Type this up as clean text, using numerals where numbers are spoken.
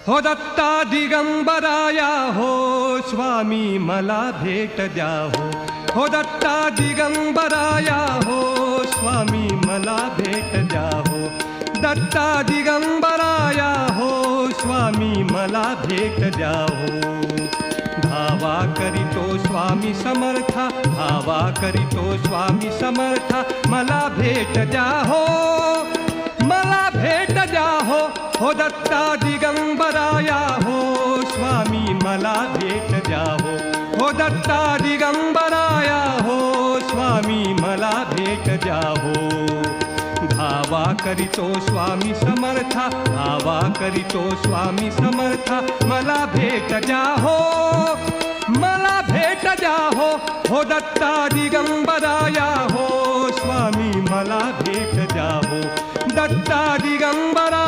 हो दत्ता दिगंबराया हो स्वामी मला भेट द्या हो दत्ता दिगंबराया हो स्वामी मला भेट द्या हो दत्ता दिगंबराया हो स्वामी मला भेट द्या हो धावा करीतो स्वामी समर्था धावा करीतो स्वामी समर्था मला भेट द्या हो मला भेट द्या हो दत्ता दिगंबराया हो स्वामी मला भेट द्या हो दत्ता दिगंबराया हो स्वामी मला भेट द्या हो धावा करीतो स्वामी समर्था धावा करीतो स्वामी समर्था मला भेट द्या हो मला भेट द्या हो दत्ता दिगंबराया हो स्वामी मला भेट द्या हो दत्ता दिगंबरा